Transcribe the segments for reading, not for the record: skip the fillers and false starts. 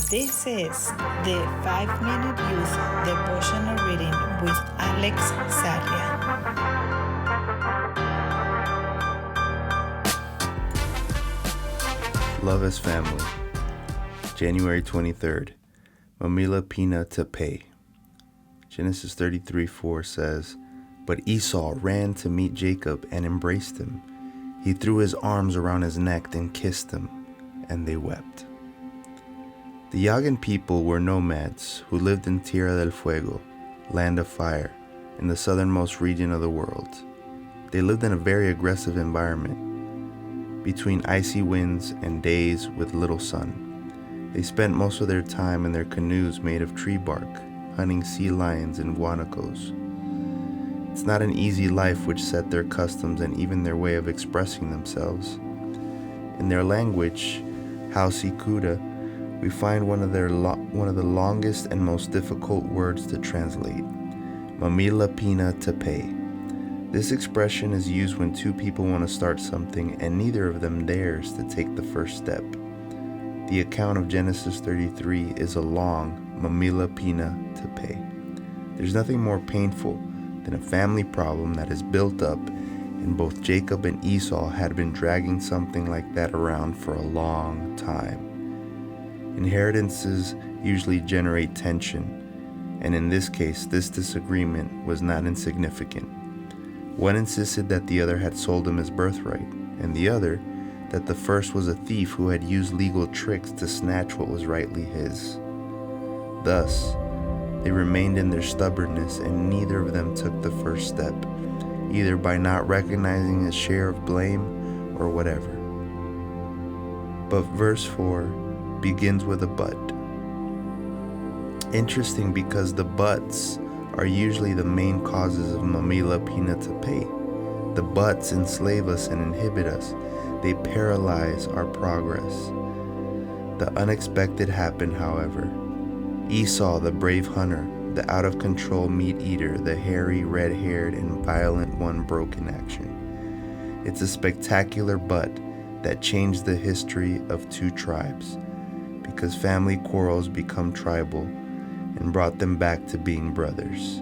This is the 5-Minute Youth Devotional Reading with Alex Sarria. Love as Family, January 23rd, Mamihlapinatapei. Genesis 33:4 says, "But Esau ran to meet Jacob and embraced him. He threw his arms around his neck and kissed him, and they wept." The Yagan people were nomads who lived in Tierra del Fuego, land of fire, in the southernmost region of the world. They lived in a very aggressive environment, between icy winds and days with little sun. They spent most of their time in their canoes made of tree bark, hunting sea lions and guanacos. It's not an easy life which set their customs and even their way of expressing themselves. In their language, Hausikuda, we find one of the longest and most difficult words to translate, Mamihlapinatapei. This expression is used when two people want to start something and neither of them dares to take the first step. The account of Genesis 33 is a long Mamihlapinatapei. There's nothing more painful than a family problem that is built up, and both Jacob and Esau had been dragging something like that around for a long time. Inheritances usually generate tension, and in this case, this disagreement was not insignificant. One insisted that the other had sold him his birthright, and the other that the first was a thief who had used legal tricks to snatch what was rightly his. Thus, they remained in their stubbornness, and neither of them took the first step, either by not recognizing a share of blame or whatever. But verse 4 begins with a but. Interesting, because the buts are usually the main causes of Mamihlapinatapei. The buts enslave us and inhibit us. They paralyze our progress. The unexpected happened, however. Esau, the brave hunter, the out-of-control meat-eater, the hairy, red-haired, and violent one, broke in action. It's a spectacular but that changed the history of two tribes, because family quarrels become tribal and brought them back to being brothers.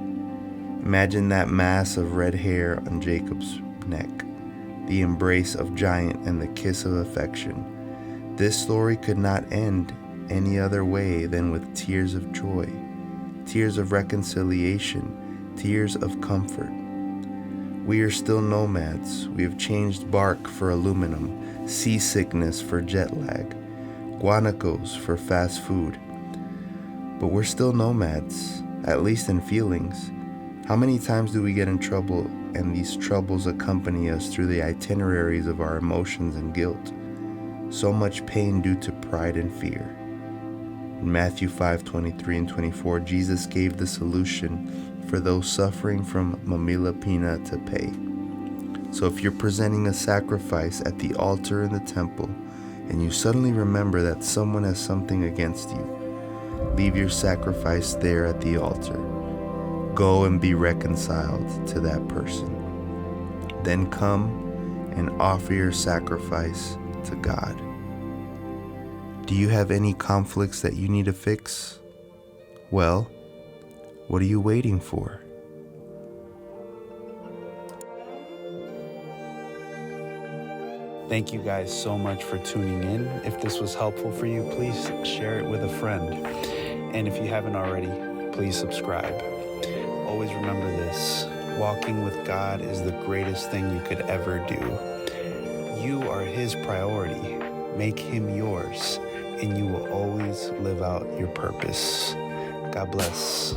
Imagine that mass of red hair on Jacob's neck, the embrace of giant and the kiss of affection. This story could not end any other way than with tears of joy, tears of reconciliation, tears of comfort. We are still nomads. We have changed bark for aluminum, seasickness for jet lag, guanacos for fast food. But we're still nomads, at least in feelings. How many times do we get in trouble and these troubles accompany us through the itineraries of our emotions and guilt? So much pain due to pride and fear. In Matthew 5:23 and 24, Jesus gave the solution for those suffering from Mamihlapinatapei. So if you're presenting a sacrifice at the altar in the temple and you suddenly remember that someone has something against you, leave your sacrifice there at the altar. Go and be reconciled to that person. Then come and offer your sacrifice to God. Do you have any conflicts that you need to fix? Well, what are you waiting for? Thank you guys so much for tuning in. If this was helpful for you, please share it with a friend. And if you haven't already, please subscribe. Always remember this: walking with God is the greatest thing you could ever do. You are His priority. Make Him yours, and you will always live out your purpose. God bless.